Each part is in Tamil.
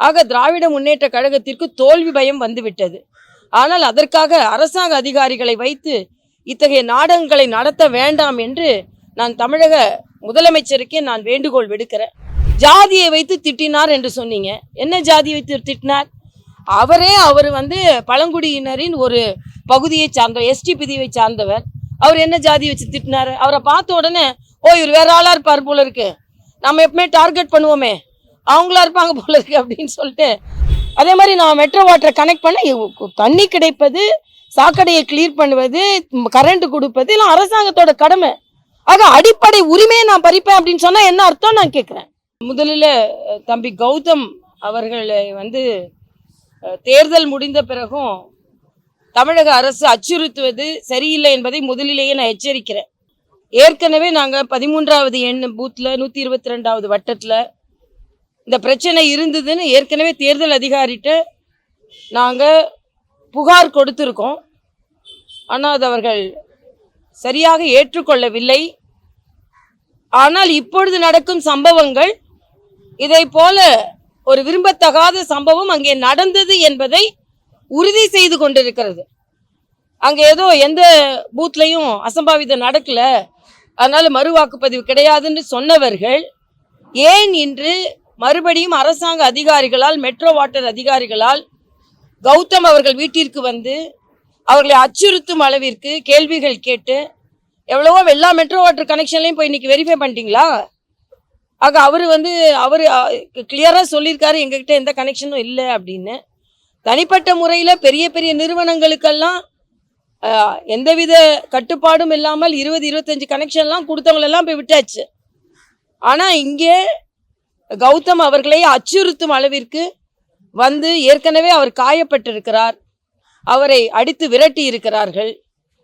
ஆக திராவிட முன்னேற்ற கழகத்திற்கு தோல்வி பயம் வந்துவிட்டது. ஆனால் அதற்காக அரசாங்க அதிகாரிகளை வைத்து இத்தகைய நாடகங்களை நடத்த வேண்டாம் என்று நான் தமிழக முதலமைச்சருக்கே நான் வேண்டுகோள் விடுக்கிறேன். ஜாதியை வைத்து திட்டினார் என்று சொன்னீங்க. என்ன ஜாதியை வைத்து திட்டினார்? அவர் பழங்குடியினரின் ஒரு பகுதியை சார்ந்தவர், எஸ்டி பிரிவை சார்ந்தவர். அவர் என்ன ஜாதி வச்சு திட்டினார்? அவரை பார்த்த உடனே இவர் வேற ஆளா இருப்பார் போல இருக்கு, நம்ம எப்பவுமே டார்கெட் பண்ணுவோமே, அவங்களா இருப்பாங்க போல இருக்கு அப்படின்னு சொல்லிட்டு. அதே மாதிரி நான் மெட்ரோ வாட்டரை கனெக்ட் பண்ண தண்ணி கிடைப்பது, சாக்கடையை கிளியர் பண்ணுவது, கரண்ட் கொடுப்பது எல்லாம் அரசாங்கத்தோட கடமை. ஆக அடிப்படை உரிமையை நான் பறிப்பேன் அப்படின்னு சொன்னா என்ன அர்த்தம் நான் கேட்கிறேன். முதலில் தம்பி கௌதம் அவர்களை தேர்தல் முடிந்த பிறகும் தமிழக அரசு அச்சுறுத்துவது சரியில்லை என்பதை முதலிலேயே நான் எச்சரிக்கிறேன். ஏற்கனவே நாங்கள் 13வது எண் பூத்தில் 122வது வட்டத்தில் இந்த பிரச்சனை இருந்ததுன்னு ஏற்கனவே தேர்தல் அதிகாரிகிட்ட நாங்கள் புகார் கொடுத்துருக்கோம். ஆனால் அது அவர்கள் சரியாக ஏற்றுக்கொள்ளவில்லை. ஆனால் இப்பொழுது நடக்கும் சம்பவங்கள் இதை போல ஒரு விரும்பத்தகாத சம்பவம் அங்கே நடந்தது என்பதை உறுதி செய்து கொண்டிருக்கிறது. அங்கே ஏதோ எந்த பூத்லையும் அசம்பாவிதம் நடக்கல, அதனால மறு வாக்குப்பதிவு கிடையாதுன்னு சொன்னவர்கள் ஏன் இன்று மறுபடியும் அரசாங்க அதிகாரிகளால், மெட்ரோ வாட்டர் அதிகாரிகளால் கௌதம் அவர்கள் வீட்டிற்கு வந்து அவர்களை அச்சுறுத்தும் அளவிற்கு கேள்விகள் கேட்டு எவ்வளவோ எல்லா மெட்ரோ வாட்டர் கனெக்ஷன்லையும் போய் இன்னைக்கு வெரிஃபை பண்ணிட்டீங்களா? ஆக அவர் கிளியராக சொல்லியிருக்காரு எங்ககிட்ட எந்த கனெக்ஷனும் இல்லை அப்படின்னு. தனிப்பட்ட முறையில் பெரிய பெரிய நிறுவனங்களுக்கெல்லாம் எந்தவித கட்டுப்பாடும் இல்லாமல் 20-25 கனெக்ஷன்லாம் கொடுத்தவங்களெல்லாம் போய் விட்டாச்சு. ஆனால் இங்கே கௌதம் அவர்களை அச்சுறுத்தும் அளவிற்கு வந்து ஏற்கனவே அவர் காயப்பட்டிருக்கிறார், அவரை அடித்து விரட்டி இருக்கிறார்கள்.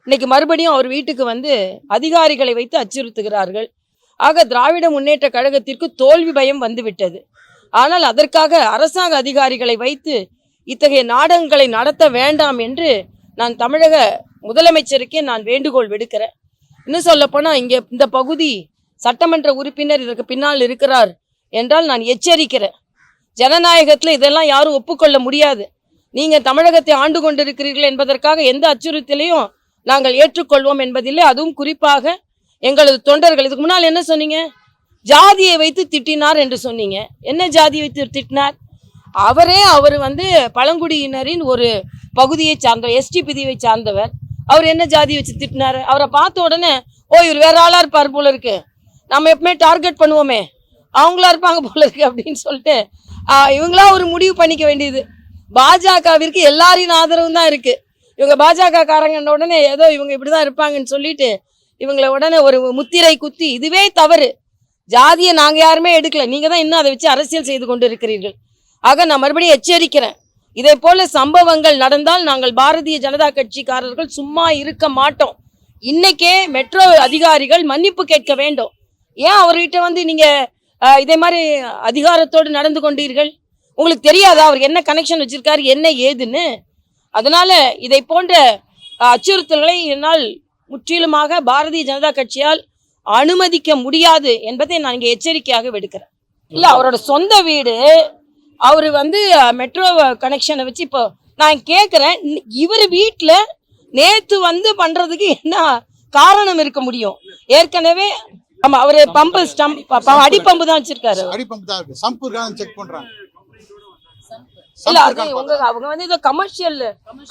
இன்னைக்கு மறுபடியும் அவர் வீட்டுக்கு வந்து அதிகாரிகளை வைத்து அச்சுறுத்துகிறார்கள். ஆக திராவிட முன்னேற்ற கழகத்திற்கு தோல்வி பயம் வந்துவிட்டது. ஆனால் அதற்காக அரசாங்க அதிகாரிகளை வைத்து இத்தகைய நாடகங்களை நடத்த வேண்டாம் என்று நான் தமிழக முதலமைச்சருக்கே நான் வேண்டுகோள் விடுக்கிறேன். இன்னும் சொல்லப்போனால் இங்கே இந்த பகுதி சட்டமன்ற உறுப்பினர் இதற்கு பின்னால் இருக்கிறார் என்றால் நான் எச்சரிக்கிறேன். ஜனநாயகத்தில் இதெல்லாம் யாரும் ஒப்புக்கொள்ள முடியாது. நீங்கள் தமிழகத்தை ஆண்டு கொண்டிருக்கிறீர்கள் என்பதற்காக எந்த அச்சுறுத்தலையும் நாங்கள் ஏற்றுக்கொள்வோம் என்பதில்லை. அதுவும் குறிப்பாக எங்களது தொண்டர்கள். இதுக்கு முன்னால் என்ன சொன்னீங்க? ஜாதியை வைத்து திட்டினார் என்று சொன்னீங்க. என்ன ஜாதியை வைத்து திட்டினார்? அவர் பழங்குடியினரின் ஒரு பகுதியை சார்ந்தவர், எஸ்டி பிரிவை சார்ந்தவர். அவர் என்ன ஜாதி வச்சு திட்டினார்? அவரை பார்த்த உடனே இவர் வேற ஆளா இருப்பார் போல இருக்கு, நம்ம எப்பவுமே டார்கெட் பண்ணுவோமே, அவங்களா இருப்பாங்க போல இருக்கு அப்படின்னு சொல்லிட்டு இவங்களா ஒரு முடிவு பண்ணிக்க வேண்டியது. பாஜகவிற்கு எல்லாரின் ஆதரவும் தான் இருக்கு. இவங்க பாஜக காரங்க உடனே ஏதோ இவங்க இப்படிதான் இருப்பாங்கன்னு சொல்லிட்டு இவங்களை உடனே ஒரு முத்திரை குத்தி, இதுவே தவறு. ஜாதியை நாங்கள் யாருமே எடுக்கல, நீங்கள் தான் இன்னும் அதை வச்சு அரசியல் செய்து கொண்டு இருக்கிறீர்கள். ஆக நான் மறுபடியும் எச்சரிக்கிறேன். இதே போல சம்பவங்கள் நடந்தால் நாங்கள் பாரதிய ஜனதா கட்சிக்காரர்கள் சும்மா இருக்க மாட்டோம். இன்னைக்கே மெட்ரோ அதிகாரிகள் மன்னிப்பு கேட்க வேண்டும். ஏன் அவர்கிட்ட வந்து நீங்கள் இதே மாதிரி அதிகாரத்தோடு நடந்து கொண்டீர்கள்? உங்களுக்கு தெரியாதா அவர் என்ன கனெக்ஷன் வச்சிருக்காரு, என்ன ஏதுன்னு? அதனால இதை போன்ற அச்சுறுத்தல்களை என்னால் முற்றிலுமாக பாரதிய ஜனதா கட்சியால் அனுமதிக்க முடியாது என்பதை நான் இங்கே எச்சரிக்கையாக விடுக்கிறேன். இல்லை, அவரோட சொந்த வீடு, அவர் மெட்ரோ கனெக்ஷனை வச்சு இப்போ நான் கேட்குறேன், இவர் வீட்டில் நேற்று பண்ணுறதுக்கு என்ன காரணம் இருக்க முடியும்? ஏற்கனவே ஆமாம், அவர் பம்பு ஸ்டம்ப் அடிப்பம்பு தான் வச்சிருக்காரு. இல்ல, அது அவங்க இதை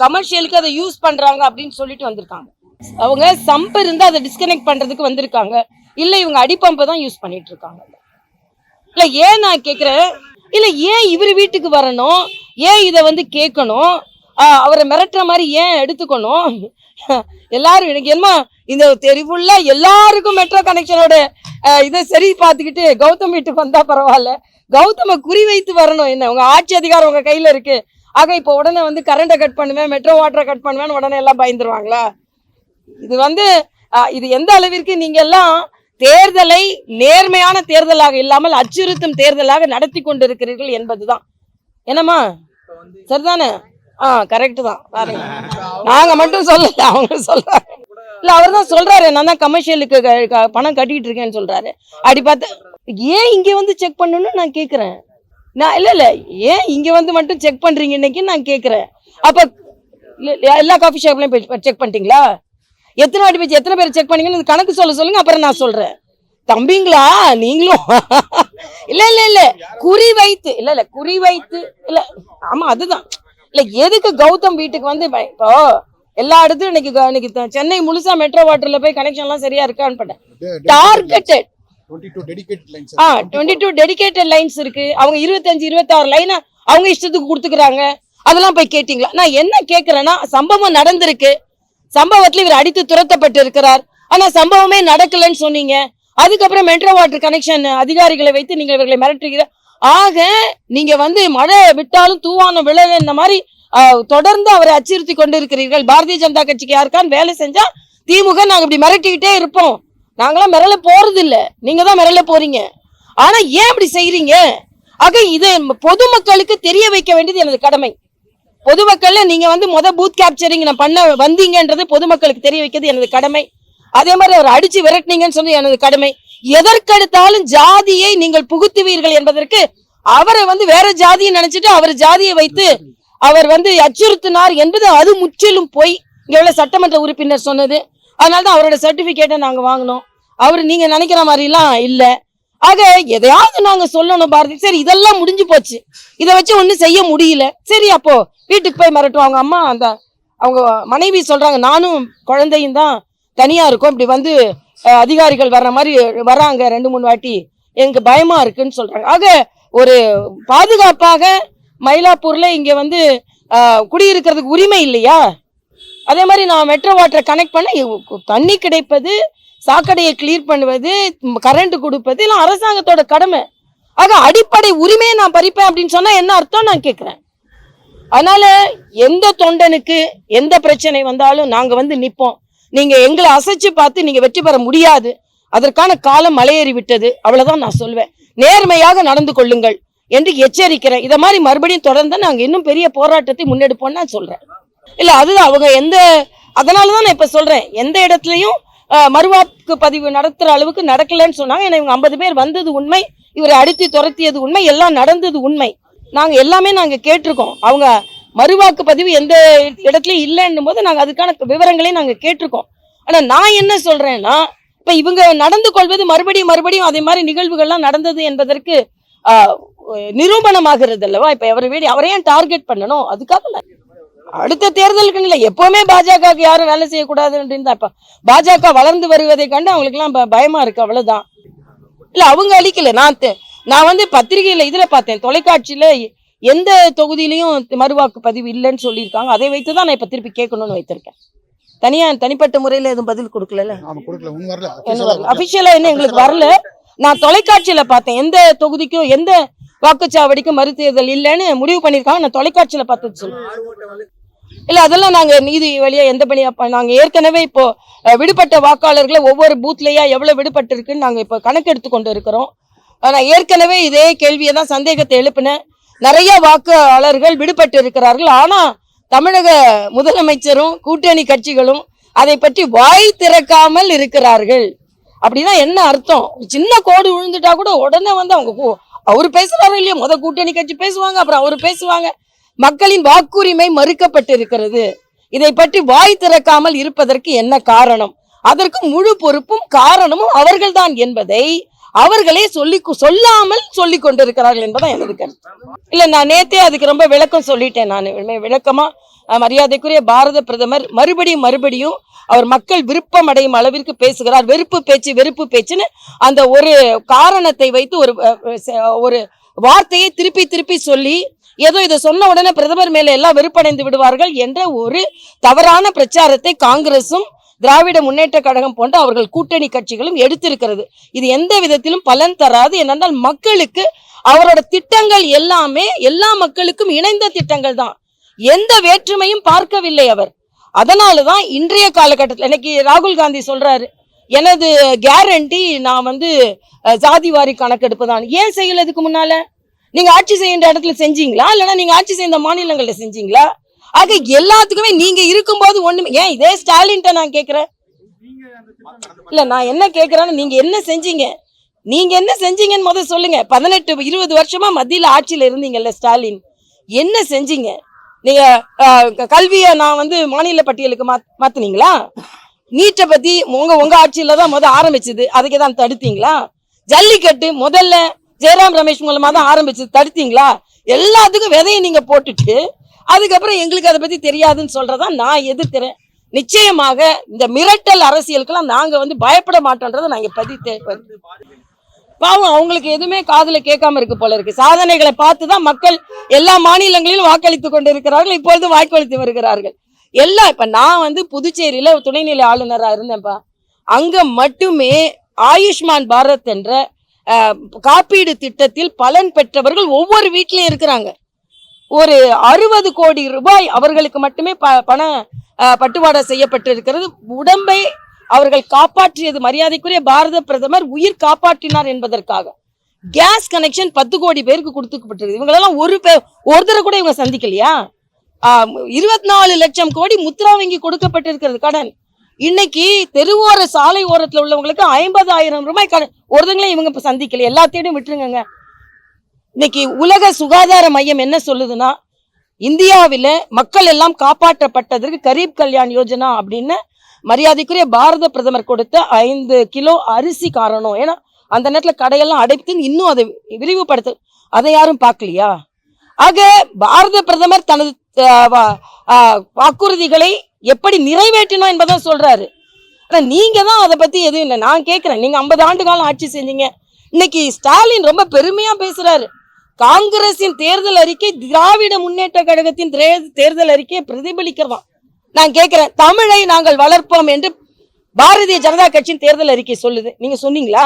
கமர்ஷியலுக்கு அதை யூஸ் பண்றாங்க அப்படின்னு சொல்லிட்டு வந்திருக்காங்க. அவங்க சம்ப் இருந்து அதை டிஸ்கனெக்ட் பண்றதுக்கு வந்திருக்காங்க. இல்ல, இவங்க அடிப்பம்பை தான் யூஸ் பண்ணிட்டு இருக்காங்க. இல்ல, ஏன் நான் கேக்குறேன், இல்ல ஏன் இவர் வீட்டுக்கு வரணும், ஏன் இதை கேட்கணும், அவரை மிரட்டுற மாதிரி ஏன் எடுத்துக்கணும்? எல்லாரும் எனக்கு என்ன இந்த தெருவுள்ள எல்லாருக்கும் மெட்ரோ கனெக்ஷனோட இதை சரி பார்த்துக்கிட்டு கௌதம் வீட்டுக்கு வந்தா பரவாயில்ல, கௌதம குறி வைத்து வரணும். என்ன உங்க ஆட்சி அதிகாரம் உங்க கையில இருக்கு. ஆக இப்போ உடனே கரண்டை கட் பண்ணுவேன், மெட்ரோ வாட்டரை கட் பண்ணுவேன்னு உடனே எல்லாம் பயந்துருவாங்களா? இது எந்த அளவிற்கு நீங்க எல்லாம் தேர்தலை நேர்மையான தேர்தலாக இல்லாமல் அச்சுறுத்தும் தேர்தலாக நடத்தி கொண்டிருக்கிறீர்கள் என்பதுதான். என்னம்மா சரிதானே? கரெக்ட் தான். பாருங்க, நாங்க மட்டும் சொல்லல, அவங்க சொல்றாங்க. இல்ல, அவர் தான் சொல்றாரு, நான் தான் கமர்ஷியலுக்கு பணம் கட்டிட்டு இருக்கேன்னு சொல்றாரு. அப்படி பார்த்தா ஏன் இங்க செக் பண்ணணும்னு நான் கேக்குறேன். நான் இல்ல ஏன் இங்க வந்து மட்டும் செக் பண்றீங்க இன்னைக்கு நான் கேக்குறேன். அப்ப எல்லா காஃபி ஷாப்லயும் போய் செக் பண்ணிட்டீங்களா? எத்தனை வாட்டி போய் எத்தனை பேர் செக் பண்ணீங்கன்னு கணக்கு சொல்லுங்க, அப்புறம் நான் சொல்றேன். தம்பிங்களா நீங்களும் இல்ல குறிவைத்து குறிவைத்து இல்ல. ஆமா அதுதான் இல்ல. எதுக்கு கௌதம் வீட்டுக்கு வந்து இப்போ எல்லா இடத்துலயும் இன்னைக்கு சென்னை முழுசா மெட்ரோ வாட்டர்ல போய் கனெக்ஷன் எல்லாம் சரியா இருக்கான்னு பண்ணேன். டார்கெட்டட் 22 டெடிகேட்டட் லைன்ஸ் இருக்கு. அவங்க 25-26 லைன் அவங்க இஷ்டத்துக்கு கொடுத்துக்கிறாங்க. அதெல்லாம் போய் கேட்டீங்களா? நான் என்ன கேட்கிறேன்னா, சம்பவம் நடந்திருக்கு, சம்பவத்துல இவர் அடித்து துரத்தப்பட்டு இருக்கிறார், ஆனா சம்பவமே நடக்கலன்னு சொன்னீங்க. அதுக்கப்புறம் மெட்ரோ வாட்டர் கனெக்ஷன் அதிகாரிகளை வைத்து நீங்க இவர்களை மிரட்டுகிற. ஆக நீங்க வந்து மழை விட்டாலும் தூவானம் விழல இந்த மாதிரி தொடர்ந்து அவரை அச்சுறுத்தி கொண்டு இருக்கிறீர்கள். பாரதிய ஜனதா கட்சிக்கு யாருக்கான்னு வேலை செஞ்சா திமுக நாங்க இப்படி மிரட்டிக்கிட்டே இருப்போம். நாங்களாம் மிரள போறது இல்ல, நீங்க தான் மிரள போறீங்க. ஆனா ஏன் இப்படி செய்யறீங்க? ஆக இது பொதுமக்களுக்கு தெரிய வைக்க வேண்டியது எனது கடமை. பொதுமக்கள்ல நீங்க வந்து பூத் கேப்சரிங் நான் பண்ண வந்தீங்கன்றது பொதுமக்களுக்கு தெரிய வைக்கிறது எனது கடமை. அதே மாதிரி அவர் அடிச்சு விரட்டினீங்கன்னு சொல்லி எனது கடமை. எதற்கெடுத்தாலும் ஜாதியை நீங்கள் புகுத்துவீர்கள் என்பதற்கு அவரை வந்து வேற ஜாதியை நினைச்சிட்டு அவர் ஜாதியை வைத்து அவர் வந்து அச்சுறுத்தினார் என்பது அது முற்றிலும் போய். இங்க உள்ள சட்டமன்ற உறுப்பினர் சொன்னது. அதனாலதான் அவரோட சர்டிபிகேட்டை நாங்க வாங்கினோம். அவரு நீங்க நினைக்கிற மாதிரி எல்லாம் இல்ல. ஆக எதையாவது நாங்க சொல்லணும் பாரதி. சரி இதெல்லாம் முடிஞ்சு போச்சு, இதை வச்சு ஒண்ணும் செய்ய முடியல. சரி அப்போ வீட்டுக்கு போய் மிரட்டும். அவங்க அம்மா அவங்க மனைவி சொல்றாங்க, நானும் குழந்தையும் தான் தனியா இருக்கும், இப்படி வந்து அதிகாரிகள் வர்ற மாதிரி வராங்க 2-3 வாட்டி, எனக்கு பயமா இருக்குன்னு சொல்றாங்க. ஆக ஒரு பாதுகாப்பாக மயிலாப்பூர்ல இங்க வந்து குடியிருக்கிறதுக்கு உரிமை இல்லையா? அதே மாதிரி நான் மெட்ரோ வாட்டரை கனெக்ட் பண்ண தண்ணி கிடைப்பது, சாக்கடையை கிளியர் பண்ணுவது, கரண்ட் கொடுப்பது எல்லாம் அரசாங்கத்தோட கடமை. ஆக அடிப்படை உரிமையை நான் பறிப்பேன் அப்படின்னு சொன்னா என்ன அர்த்தம் நான் கேட்கிறேன். அதனால எந்த தொண்டனுக்கு எந்த பிரச்சனை வந்தாலும் நாங்க வந்து நிப்போம். நீங்க எங்களை அசைச்சு பார்த்து நீங்க வெற்றி பெற முடியாது. அதற்கான காலம் மலையேறி விட்டது, அவ்வளவுதான் நான் சொல்வேன். நேர்மையாக நடந்து கொள்ளுங்கள் என்று எச்சரிக்கிறேன். இதை மாதிரி மறுபடியும் தொடர்ந்து நாங்க இன்னும் பெரிய போராட்டத்தை முன்னெடுப்போம்னு நான் சொல்றேன். இல்ல அதுதான் அவங்க அதனாலதான் நான் இப்ப சொல்றேன், எந்த இடத்துலயும் மறுவாக்கு பதிவு நடத்துற அளவுக்கு நடக்கலன்னு சொன்னாங்க. ஏன்னா இவங்க 50 பேர் வந்தது உண்மை, இவரை அடித்து துரத்தியது உண்மை, எல்லாம் நடந்தது உண்மை. நாங்க எல்லாமே நாங்க கேட்டிருக்கோம். அவங்க மறுவாக்கு பதிவு எந்த இடத்துலயும் இல்லைன்னும் போது நாங்க அதுக்கான விவரங்களையும் நாங்க கேட்டிருக்கோம். ஆனா நான் என்ன சொல்றேன்னா, இப்ப இவங்க நடந்து கொள்வது மறுபடியும் அதே மாதிரி நிகழ்வுகள்லாம் நடந்தது என்பதற்கு நிரூபணமாகிறது அல்லவா? இப்ப அவரையும் டார்கெட் பண்ணணும். அதுக்காக அடுத்த தேர்தலுக்கு இல்லை, எப்பவுமே பாஜகவுக்கு யாரும் வேலை செய்யக்கூடாது அப்படின்னு தான். இப்ப பாஜக வளர்ந்து வருவதை கண்டு அவங்களுக்கு எல்லாம் பயமா இருக்கு, அவ்வளவுதான். இல்ல அவங்க அழிக்கல. நான் வந்து பத்திரிகையில இதுல பார்த்தேன், தொலைக்காட்சியில எந்த தொகுதியிலையும் மறுவாக்கு பதிவு இல்லைன்னு சொல்லியிருக்காங்க. அதை வைத்துதான் நான் இப்ப திருப்பி கேட்கணும்னு வைத்திருக்கேன். தனிப்பட்ட முறையில எதுவும் பதில் கொடுக்கல, அபிஷியலா என்ன எங்களுக்கு வரல. நான் தொலைக்காட்சியில பார்த்தேன், எந்த தொகுதிக்கும் எந்த வாக்குச்சாவடிக்கும் மறுதேர்தல் இல்லைன்னு முடிவு பண்ணிருக்காங்க. நான் தொலைக்காட்சியில பார்த்தது சொல்லுவேன். இல்ல அதெல்லாம் நாங்க நீதி வழியா எந்த பணியா நாங்க ஏற்கனவே இப்போ விடுபட்ட வாக்காளர்களை ஒவ்வொரு பூத்லயா எவ்வளவு விடுபட்டு இருக்குன்னு நாங்க இப்ப கணக்கெடுத்து கொண்டு இருக்கிறோம். ஆனா ஏற்கனவே இதே கேள்வியை தான் சந்தேகத்தை எழுப்பினேன். நிறைய வாக்காளர்கள் விடுபட்டு இருக்கிறார்கள். ஆனா தமிழக முதலமைச்சரும் கூட்டணி கட்சிகளும் அதை பற்றி வாய் திறக்காமல் இருக்கிறார்கள். அப்படின்னா என்ன அர்த்தம்? சின்ன கோடு விழுந்துட்டா கூட உடனே வந்து அவரு பேசுறாரு இல்லையா, கூட்டணி கட்சி பேசுவாங்க, அப்புறம் அவரு பேசுவாங்க. மக்களின் வாக்குரிமை மறுக்கப்பட்டு இருக்கிறது. இதை பற்றி வாய் திறக்காமல் இருப்பதற்கு என்ன காரணம்? அதற்கு முழு பொறுப்பும் காரணமும் அவர்கள்தான் என்பதை அவர்களே சொல்லாமல் சொல்லிக் கொண்டிருக்கிறார்கள் என்பதான் எனது கருத்து. இல்ல நான் நேத்தே அதுக்கு ரொம்ப விளக்கம் சொல்லிட்டேன். நான் விளக்கமா மரியாதைக்குரிய பாரத பிரதமர் மறுபடியும் அவர் மக்கள் விருப்பம் அடையும் அளவிற்கு பேசுகிறார். வெறுப்பு பேச்சுன்னு அந்த ஒரு காரணத்தை வைத்து ஒரு வார்த்தையை திருப்பி சொல்லி ஏதோ இதை சொன்ன உடனே பிரதமர் மேல எல்லாம் வெறுப்படைந்து விடுவார்கள் என்ற ஒரு தவறான பிரச்சாரத்தை காங்கிரசும் திராவிட முன்னேற்ற கழகம் போன்ற அவர்கள் கூட்டணி கட்சிகளும் எடுத்திருக்கிறது. இது எந்த விதத்திலும் பலன் தராது. ஏனென்றால் மக்களுக்கு அவரோட திட்டங்கள் எல்லாமே எல்லா மக்களுக்கும் இணைந்த திட்டங்கள் தான், எந்த வேற்றுமையும் பார்க்கவில்லை அவர். அதனாலதான் இன்றைய காலகட்டத்தில் இன்னைக்கு ராகுல் காந்தி சொல்றாரு, எனது கேரண்டி நான் வந்து ஜாதிவாரி கணக்கெடுப்பு தான். ஏன் செய்யல? இதுக்கு முன்னால நீங்க ஆட்சி செய்கின்ற இடத்துல செஞ்சீங்களா, இல்லைன்னா நீங்க ஆட்சி செய்த மாநிலங்கள்ல செஞ்சீங்களா? ஆக எல்லாத்துக்குமே நீங்க இருக்கும்போது ஒண்ணுமே. ஏன் இதே ஸ்டாலின் நான் கேக்குறேன், இல்ல நான் என்ன கேக்குறேன்னு, நீங்க என்ன செஞ்சீங்க? நீங்க என்ன செஞ்சீங்கன்னு முதல்ல சொல்லுங்க. 18-20 வருஷமா மத்தியில ஆட்சியில இருந்தீங்கல்ல ஸ்டாலின், என்ன செஞ்சீங்க? நீங்க கல்வியை நான் வந்து மாநில பட்டியலுக்கு மாத்துனீங்களா? நீட்டை பத்தி உங்க ஆட்சியில தான் ஆரம்பிச்சது, அதுக்கு தான் தடுத்தீங்களா? ஜல்லிக்கட்டு முதல்ல ஜெயராம் ரமேஷ் மூலமா தான் ஆரம்பிச்சது, தடுத்தீங்களா? எல்லாத்துக்கும் விதையை நீங்க போட்டுட்டு அதுக்கப்புறம் எங்களுக்கு அதை பத்தி தெரியாதுன்னு சொல்றதா நான் எதிர்க்கிறேன். நிச்சயமாக இந்த மிரட்டல் அரசியலுக்கெல்லாம் நாங்க வந்து பயப்பட மாட்டோன்றதை நாங்க பாவம் அவங்களுக்கு எதுவுமே காதுல கேட்காம இருக்கு போல இருக்கு. சாதனைகளை பார்த்துதான் மக்கள் எல்லா மாநிலங்களிலும் வாக்களித்து கொண்டு இருக்கிறார்கள், இப்பொழுது வாக்களித்து வருகிறார்கள் எல்லாம். இப்ப நான் வந்து புதுச்சேரியில துணைநிலை ஆளுநரா இருந்தேன்ப்பா. அங்க மட்டுமே ஆயுஷ்மான் பாரத் என்ற காப்பீடு திட்டத்தில் பலன் பெற்றவர்கள் ஒவ்வொரு வீட்லயும் இருக்கிறாங்க. ஒரு 60 கோடி ரூபாய் அவர்களுக்கு மட்டுமே பண பட்டுவாடா செய்யப்பட்டிருக்கிறது. உடம்பை அவர்கள் காப்பாற்றியது மரியாதைக்குரிய பாரத பிரதமர் உயிர் காப்பாற்றினார் என்பதற்காக. கேஸ் கனெக்ஷன் 10 கோடி பேருக்கு கொடுத்துக்கப்பட்டிருக்கு. இவங்களெல்லாம் ஒருத்தரை கூட இவங்க சந்திக்கலையா? 24 லட்சம் கோடி முத்ரா வங்கி கொடுக்கப்பட்டிருக்கிறது கடன். இன்னைக்கு தெருவோர சாலை ஓரத்தில் உள்ளவங்களுக்கு 50,000 ரூபாய் கடன் ஒருத்தங்களே இவங்க இப்ப சந்திக்கல. எல்லாத்தையும் விட்டுருங்க. இன்னைக்கு உலக சுகாதார மையம் என்ன சொல்லுதுன்னா, இந்தியாவில மக்கள் எல்லாம் காப்பாற்றப்பட்டதற்கு கரீப் கல்யாண் யோஜனா அப்படின்னு மரியாதைக்குரிய பாரத பிரதமர் கொடுத்த 5 கிலோ அரிசி காரணம். ஏன்னா அந்த நேரத்தில் கடையெல்லாம் அடைத்து இன்னும் அதை விரிவுபடுத்த அதை யாரும் பார்க்கலையா? ஆக பாரத பிரதமர் தனது வாக்குறுதிகளை எப்படி நிறைவேற்றினோம் என்பதை சொல்றாரு. ஆனா நீங்க தான் அதை பத்தி எதுவும் இல்லை. நான் கேட்கிறேன், நீங்க 50 ஆண்டு காலம் ஆட்சி செஞ்சீங்க. இன்னைக்கு ஸ்டாலின் ரொம்ப பெருமையா பேசுறாரு. காங்கிரசின் தேர்தல் அறிக்கை திராவிட முன்னேற்ற கழகத்தின் தேர்தல் அறிக்கையை பிரதிபலிக்கிறதா? நான் கேட்கிறேன், தமிழை நாங்கள் வளர்ப்போம் என்று பாரதிய ஜனதா கட்சியின் தேர்தல் அறிக்கை சொல்லுது. நீங்க சொன்னீங்களா?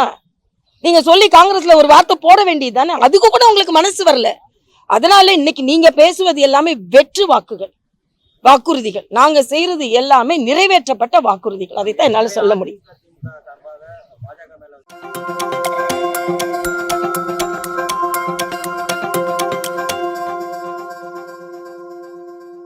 நீங்க சொல்லி காங்கிரஸ்ல ஒரு வார்த்தை போட வேண்டியது தானே. அதுக்கு கூட உங்களுக்கு மனசு வரல. அதனால இன்னைக்கு நீங்க பேசுவது எல்லாமே வெற்று வாக்குறுதிகள். நாங்க செய்யறது எல்லாமே நிறைவேற்றப்பட்ட வாக்குறுதிகள். அதைத்தான் என்னால சொல்ல முடியும்.